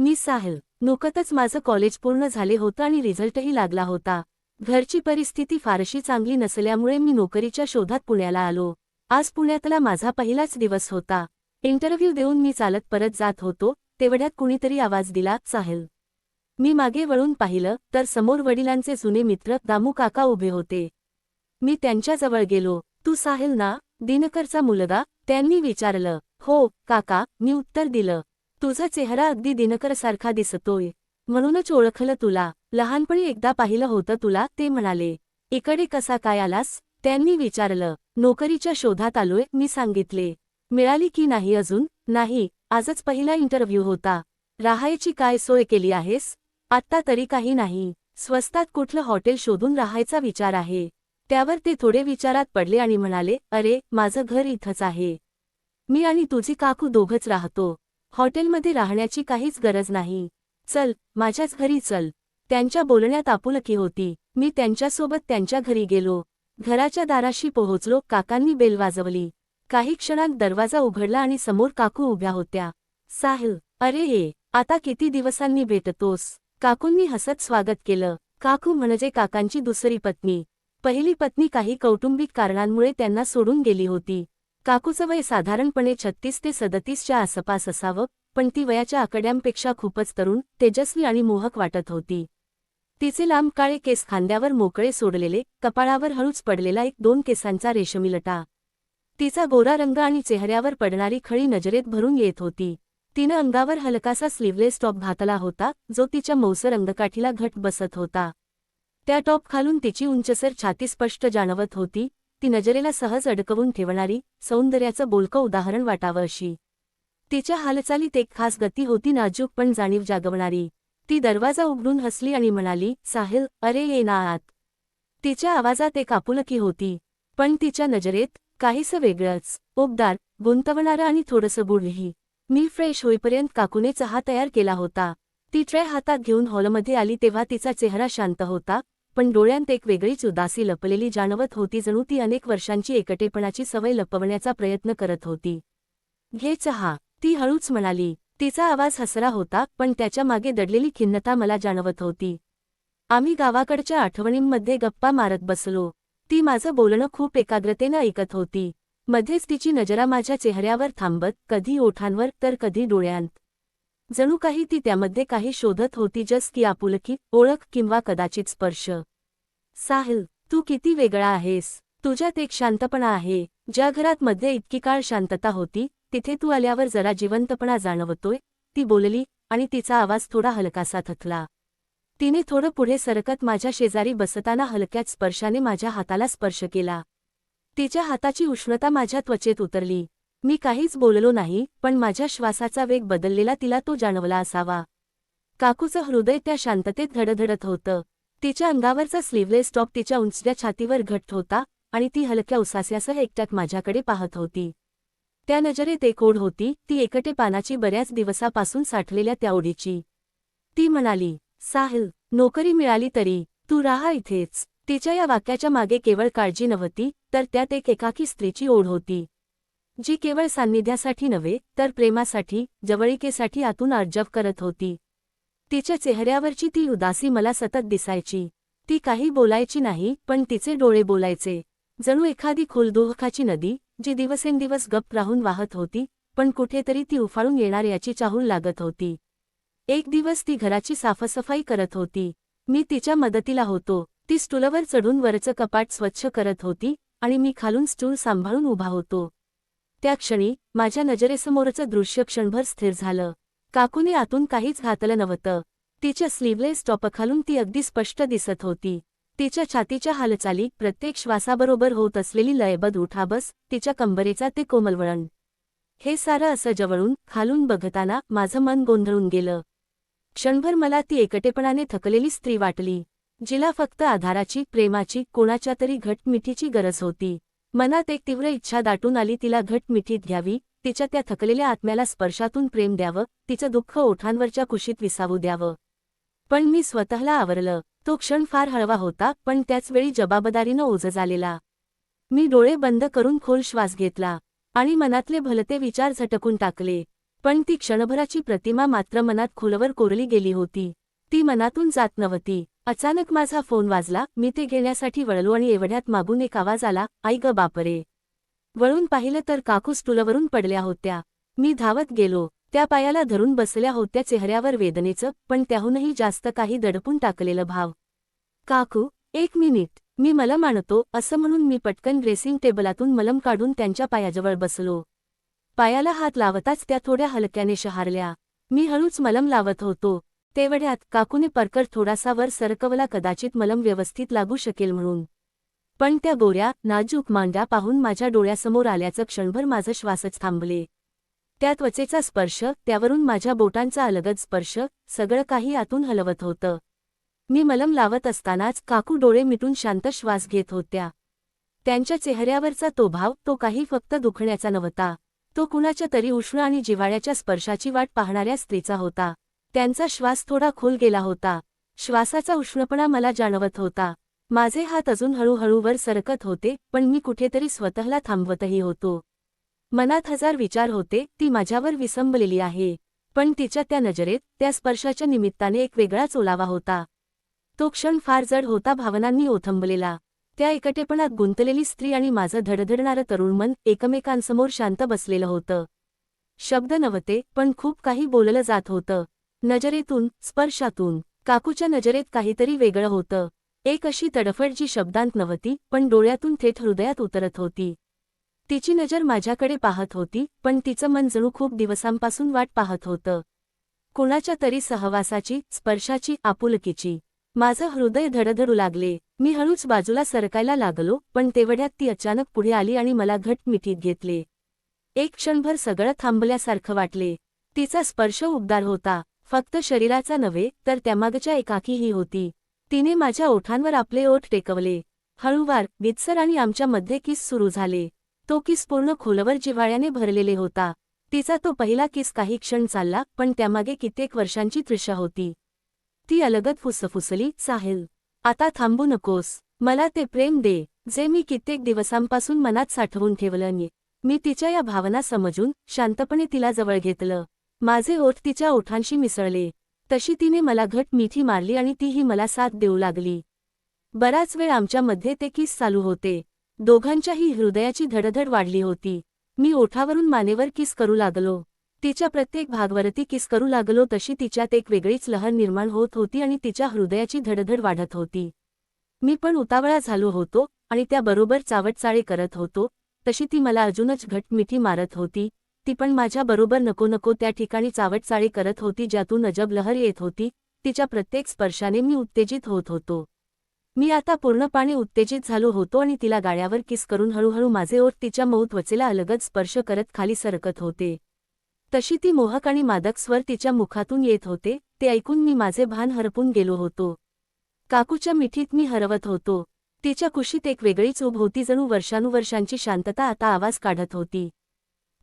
मी साहिल. नुकतंच माझं कॉलेज पूर्ण झाले होतं आणि रिझल्टही लागला होता. घरची परिस्थिती फारशी चांगली नसल्यामुळे मी नोकरीच्या शोधात पुण्याला आलो. आज पुण्यातला माझा पहिलाच दिवस होता. इंटरव्ह्यू देऊन मी चालत परत जात होतो, तेवढ्यात कुणीतरी आवाज दिला, साहिल. मी मागे वळून पाहिलं, तर समोर वडिलांचे जुने मित्र दामू काका उभे होते. मी त्यांच्याजवळ गेलो. तू साहिल ना, दिनकरचा मुलगा? त्यांनी विचारलं. हो काका, मी उत्तर दिलं. तुझा चेहरा अगदी दिनकरसारखा दिसतोय. म्हणूनच ओळखलं तुला. लहानपणी एकदा पाहिलं होतं तुला, ते म्हणाले. इकडे कसा काय आलास? त्यांनी विचारलं. नोकरीच्या शोधात आलोय, मी सांगितले. मिळाली की नाही अजून? नाही, आजच पहिला इंटरव्ह्यू होता. राहायची काय सोय केली आहेस? आत्ता तरी काही नाही. स्वस्तात कुठलं हॉटेल शोधून राहायचा विचार आहे. त्यावर ते थोडे विचारात पडले आणि म्हणाले, अरे, माझं घर इथंच आहे. मी आणि तुझी काकू दोघंच राहतो. हॉटेलमध्ये राहण्याची काहीच गरज नाही. चल, माझ्याच घरी चल. त्यांच्या बोलण्यात आपुलकी होती. मी त्यांच्यासोबत त्यांच्या घरी गेलो. घराच्या दाराशी पोहोचलो, काकांनी बेल वाजवली. काही क्षणांत दरवाजा उघडला आणि समोर काकू उभ्या होत्या. साहिल, अरे ये, आता किती दिवसांनी भेटतोस? काकूंनी हसत स्वागत केलं. काकू म्हणजे काकांची दुसरी पत्नी. पहिली पत्नी काही कौटुंबिक कारणांमुळे त्यांना सोडून गेली होती. काकूचं वय साधारणपणे 36 ते 37च्या आसपास असावं, पण ती वयाच्या आकड्यांपेक्षा खूपच तरुण, तेजस्वी आणि मोहक वाटत होती. तिचे लांब काळे केस खांद्यावर मोकळे सोडलेले, कपाळावर हळूच पडलेला 1-2 केसांचा रेशमी लटा. तिचा गोरा रंग आणि चेहऱ्यावर पडणारी खळी नजरेत भरून येत होती. तिनं अंगावर हलकासा स्लीवलेस टॉप घातला होता, जो तिच्या मौसर अंगकाठीला घट बसत होता. त्या टॉप खालून तिची उंचसर छाती स्पष्ट जाणवत होती. ती नजरेला सहज अडकवून ठेवणारी, सौंदर्याचं बोलकं उदाहरण वाटावं अशी. तिच्या हालचालीत एक खास गती होती, नाजूक पण जाणीव जागवणारी. ती दरवाजा उघडून हसली आणि म्हणाली, साहिल, अरे ये ना आत. तिच्या आवाजात एक आपुलकी होती, पण तिच्या नजरेत काहीसं वेगळंच, उबदार, गुंतवणारं आणि थोडंसं गुढही. मी फ्रेश होईपर्यंत काकूने चहा तयार केला होता. ती ट्रे हातात घेऊन हॉलमध्ये आली तेव्हा तिचा चेहरा शांत होता, पण डोळ्यांत एक वेगळीच उदासी लपलेली जाणवत होती, जणू ती अनेक वर्षांची एकटेपणाची सवय लपवण्याचा प्रयत्न करत होती. घे चहा, ती हळूच म्हणाली. तिचा आवाज हसरा होता, पण त्याच्या मागे दडलेली खिन्नता मला जाणवत होती. आम्ही गावाकडच्या आठवणींमध्ये गप्पा मारत बसलो. ती माझं बोलणं खूप एकाग्रतेनं ऐकत होती. मध्येच तिची नजरा माझ्या चेहऱ्यावर थांबत, कधी ओठांवर तर कधी डोळ्यांत. जणू काही ती त्यामध्ये काही शोधत होती, जस की आपुलकी, ओळख किंवा कदाचित स्पर्श. साहिल, तू किती वेगळा आहेस. तुझ्यात एक शांतपणा आहे. ज्या घरात मध्ये इतकी काळ शांतता होती, तिथे तू आल्यावर जरा जिवंतपणा जाणवतोय, ती बोलली, आणि तिचा आवाज थोडा हलकासा थकला. तिने थोडं पुढे सरकत माझ्या शेजारी बसताना हलक्याच स्पर्शाने माझ्या हाताला स्पर्श केला. तिच्या हाताची उष्णता माझ्या त्वचेत उतरली. मी काहीच बोललो नाही, पण माझ्या श्वासाचा वेग बदललेला तिला तो जाणवला असावा. काकूचं हृदय त्या शांततेत धडधडत होतं. तिच्या अंगावरचा स्लीवलेस टॉप तिच्या उंचल्या छातीवर घट्ट होता, आणि ती हलक्या उसास्यासह एकटक माझ्याकडे पाहत होती. त्या नजरेत एक ओढ होती, ती एकटेपणाची, बऱ्याच दिवसापासून साठलेल्या त्या ओढीची. ती म्हणाली, साहिल, नोकरी मिळाली तरी तू राहा इथेच. तिच्या या वाक्याच्या मागे केवळ काळजी नव्हती, तर त्यात एक एकाकी स्त्रीची ओढ होती, जी केवळ सान्निध्यासाठी नव्हे, तर प्रेमासाठी, जवळिकेसाठी आतून अर्जव करत होती. तिच्या चेहऱ्यावरची ती उदासी मला सतत दिसायची. ती काही बोलायची नाही, पण तिचे डोळे बोलायचे. जणू एखादी खोल दुःखाची नदी, जी दिवसेंदिवस गप्प राहून वाहत होती, पण कुठेतरी ती उफाळून येणार याची चाहूल लागत होती. एक दिवस ती घराची साफसफाई करत होती. मी तिच्या मदतीला होतो. ती स्टूलवर चढून वरचं कपाट स्वच्छ करत होती, आणि मी खालून स्टूल सांभाळून उभा होतो. त्या क्षणी माझ्या नजरेसमोरचं दृश्य क्षणभर स्थिर झालं. काकूने आतून काहीच घातलं नव्हतं. तिच्या स्लीवलेस टॉपखालून ती अगदी स्पष्ट दिसत होती. तिच्या छातीच्या हालचाली, प्रत्येक श्वासाबरोबर होत असलेली लयबद्ध उठाबस, तिच्या कंबरेचा ते कोमल वळण. हे सारं असं जवळून, खालून बघताना माझं मन गोंधळून गेलं. क्षणभर मला ती एकटेपणाने थकलेली स्त्री वाटली, जिला फक्त आधाराची, प्रेमाची, कोणाच्या तरी घटमिठीची गरज होती. मनात एक तीव्र इच्छा दाटून आली, तिला घटमिठीत घ्यावी, तिच्या त्या थकलेल्या आत्म्याला स्पर्शातून प्रेम द्यावं, तिचं दुःख ओठांवरच्या कुशीत विसावू द्यावं. पण मी स्वतःला आवरलं. तो क्षण फार हळवा होता, पण त्याचवेळी जबाबदारीनं ओझं झालेला. मी डोळे बंद करून खोल श्वास घेतला, आणि मनातले भलते विचार झटकून टाकले. पण ती क्षणभराची प्रतिमा मात्र मनात खोलवर कोरली गेली होती. ती मनातून जात नव्हती. अचानक माझा फोन वाजला. मी ते घेण्यासाठी वळलो आणि एवढ्यात मागून एक आवाज आला, आई ग बापरे. वळून पाहिलं तर काकू स्टूलवरून पडल्या होत्या. मी धावत गेलो. त्या पायाला धरून बसल्या होत्या, चेहऱ्यावर वेदनेचं पण त्याहूनही जास्त काही दडपून टाकलेलं भाव. काकू, एक मिनिट, मी मलम आणतो असं म्हणून मी पटकन ड्रेसिंग टेबलातून मलम काढून त्यांच्या पायाजवळ बसलो. पायाला हात लावताच त्या थोड्या हलक्याने शहारल्या. मी हळूच मलम लावत होतो. तेवढ्यात काकूने परकर थोडासा वर सरकवला, कदाचित मलम व्यवस्थित लागू शकेल म्हणून. पण त्या गोऱ्या नाजूक मांड्या पाहून माझ्या डोळ्यासमोर आल्याचं क्षणभर माझं श्वासच थांबले. त्या त्वचेचा स्पर्श, त्यावरून माझ्या बोटांचा अलगद स्पर्श, सगळं काही आतून हलवत होतं. मी मलम लावत असतानाच काकू डोळे मिटून शांत श्वास घेत होत्या. त्यांच्या चेहऱ्यावरचा तो भाव, तो काही फक्त दुखण्याचा नव्हता. तो कुणाच्या तरी उष्ण आणि जिव्हाळ्याच्या स्पर्शाची वाट पाहणाऱ्या स्त्रीचा होता. त्यांचा श्वास थोडा खोल गेला होता. श्वासाचा उष्णपणा मला जाणवत होता. माझे हात अजून हळूहळू वर सरकत होते, पण मी कुठेतरी स्वतःला थांबवतही होतो. मनात हजार विचार होते. ती माझ्यावर विसंबलेली आहे, पण तिच्या त्या नजरेत, त्या स्पर्शाच्या निमित्ताने एक वेगळाच ओलावा होता. तो क्षण फार जड होता, भावनांनी ओथंबलेला. त्या एकटेपणात गुंतलेली स्त्री आणि माझं धडधडणारं तरुण मन एकमेकांसमोर शांत बसलेलं होतं. शब्द नव्हते, पण खूप काही बोललं जात होतं. नजरेतून, स्पर्शातून. काकूच्या नजरेत काहीतरी वेगळं होतं. एक अशी तडफड जी शब्दांत नव्हती, पण डोळ्यातून थेट हृदयात उतरत होती. तिची नजर माझ्याकडे पाहत होती, पण तिचं मन जणू खूप दिवसांपासून वाट पाहत होतं. कुणाच्या तरी सहवासाची, स्पर्शाची, आपुलकीची. माझं हृदय धडधडू लागले. मी हळूच बाजूला सरकायला लागलो, पण तेवढ्यात ती अचानक पुढे आली आणि मला घट्ट मिठीत घेतले. एक क्षणभर सगळं थांबल्यासारखं वाटले. तिचा स्पर्श उबदार होता, फक्त शरीराचा नव्हे, तर त्यामागच्या एकाकीही होती. तिने माझ्या ओठांवर आपले ओठ टेकवले. हळूवार, वित्सर आणि आमच्यामध्ये किस सुरू झाले. तो किस पूर्ण खोलवर जिव्हाळ्याने भरलेले होता. तिचा तो पहिला किस काही क्षण चालला, पण त्यामागे कित्येक वर्षांची तृषा होती. ती अलगद फुसफुसली, साहिल, आता थांबू नकोस. मला ते प्रेम दे, जे मी कित्येक दिवसांपासून मनात साठवून ठेवलं. मी तिच्या या भावना समजून, शांतपणे तिला जवळ घेतलं. माझे ओठ तिच्या ओठांशी मिसळले. तशी तिने मला घट्ट मिठी मारली आणि तीही मला साथ देऊ लागली. बराच वेळ आमच्यामध्ये ते किस चालू होते. दोघांच्याही हृदयाची धडधड वाढली होती. मी ओठावरून मानेवर किस करू लागलो. तिच्या प्रत्येक भागवरती किस करू लागलो, तशी तिच्यात एक वेगळीच लहर निर्माण होत होती आणि तिच्या हृदयाची धडधड वाढत होती. मी पण उतावळा झालो होतो आणि त्याबरोबर चावटचाळे करत होतो. तशी ती मला अजूनच घट्ट मिठी मारत होती. ती पण माझ्याबरोबर नको नको त्या ठिकाणी चावटचाळे करत होती, ज्यातून अजब लहर येत होती. तिच्या प्रत्येक स्पर्शाने मी उत्तेजित होत होतो. मी आता पूर्णपणे उत्तेजित झालो होतो आणि तिला गाळ्यावर किस करून हळूहळू माझे ओठ तिच्या मऊ त्वचेला अलगद स्पर्श करत खाली सरकत होते. तशी ती मोहक आणि मादक स्वर तिच्या मुखातून येत होते. ते ऐकून मी माझे भान हरपून गेलो होतो. काकूच्या मिठीत मी हरवत होतो. तिच्या कुशीत एक वेगळीच ऊब होती, जणू वर्षानुवर्षांची शांतता आता आवाज काढत होती.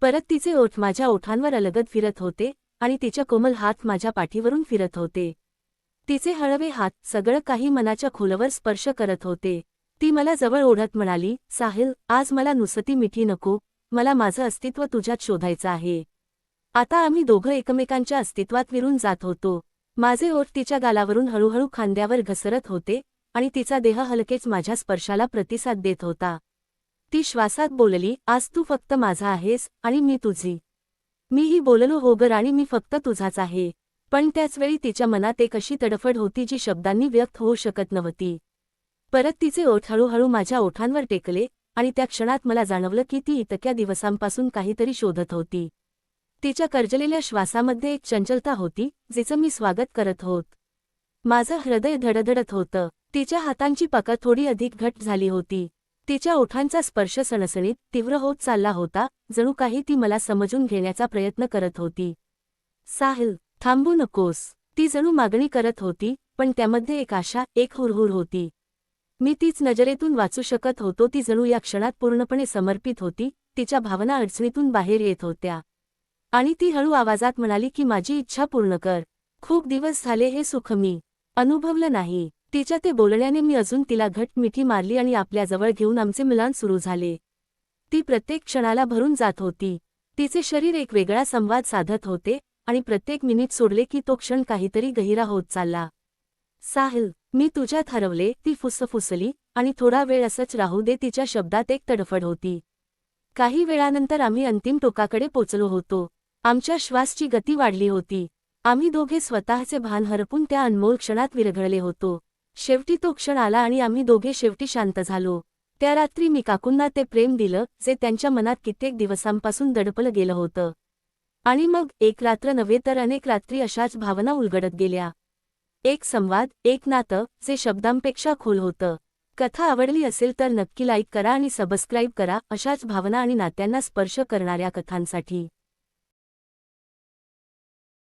परत तिचे ओठ माझ्या ओठांवर अलगद फिरत होते आणि तिच्या कोमल हात माझ्या पाठीवरून फिरत होते. तिचे हळवे हात सगळं काही मनाच्या खोलवर स्पर्श करत होते. ती मला जवळ ओढत म्हणाली, साहिल, आज मला नुसती मिठी नको, मला माझं अस्तित्व तुझ्यात शोधायचं आहे. आता आम्ही दोघं एकमेकांच्या अस्तित्वात विरून जात होतो. माझे ओठ तिच्या गालावरून हळूहळू खांद्यावर घसरत होते आणि तिचा देह हलकेच माझ्या स्पर्शाला प्रतिसाद देत होता. ती श्वासात बोलली, आज तू फक्त माझा आहेस आणि मी तुझी. मीही बोललो, हो ग राणी, मी फक्त तुझाच आहे. पण त्याचवेळी तिच्या मनात एक अशी तडफड होती जी शब्दांनी व्यक्त होऊ शकत नव्हती. परत तिचे ओठ हळूहळू माझ्या ओठांवर टेकले आणि त्या क्षणात मला जाणवलं की ती इतक्या दिवसांपासून काहीतरी शोधत होती. तिच्या कर्जलेल्या श्वासामध्ये एक चंचलता होती, जिचं मी स्वागत करत होत. माझं हृदय धडधडत होतं. तिच्या हातांची पकड थोडी अधिक घट्ट झाली होती. तिच्या ओठांचा स्पर्श सणसणीत, तीव्र होत चालला होता, जणू काही ती मला समजून घेण्याचा प्रयत्न करत होती. साहिल, थांबू नकोस, ती जणू मागणी करत होती, पण त्यामध्ये एक आशा, एक हुरहुर होती. मी तीच नजरेतून वाचू शकत होतो. ती जणू या क्षणात पूर्णपणे समर्पित होती. तिच्या भावना अडचणीतून बाहेर येत होत्या आणि ती हळू आवाजात म्हणाली की माझी इच्छा पूर्ण कर. खूप दिवस झाले हे सुख मी अनुभवलं नाही. तिच्या ते बोलण्याने मी अजून तिला घट्ट मिठी मारली आणि आपल्याजवळ घेऊन आमचे मिलन सुरू झाले. ती प्रत्येक क्षणाला भरून जात होती. तिचे शरीर एक वेगळा संवाद साधत होते आणि प्रत्येक मिनिट सोडले की तो क्षण काहीतरी गहिरा होत चालला. साहिल, मी तुझ्यात हरवले, ती फुसफुसली, आणि थोडा वेळ असंच राहू दे तिच्या शब्दात एक तडफड होती. काही वेळानंतर आम्ही अंतिम टोकाकडे पोचलो होतो. आमच्या श्वासची गती वाढली होती. आम्ही दोघे स्वतःचे भान हरपून त्या अनमोल क्षणात विरघळले होतो. शेवटी तो क्षण आला आणि आम्ही दोघे शेवटी शांत झालो. त्या रात्री मी काकूंना ते प्रेम दिलं जे त्यांच्या मनात कित्येक दिवसांपासून दडपलं गेलं होतं. आणि मग एक रात्र नव्हे तर अनेक रात्री अशाच भावना उलगडत गेल्या. एक संवाद, एक नातं जे शब्दांपेक्षा खोल होतं. कथा आवडली असेल तर नक्की लाईक करा आणि सबस्क्राईब करा अशाच भावना आणि नात्यांना स्पर्श करणाऱ्या कथांसाठी.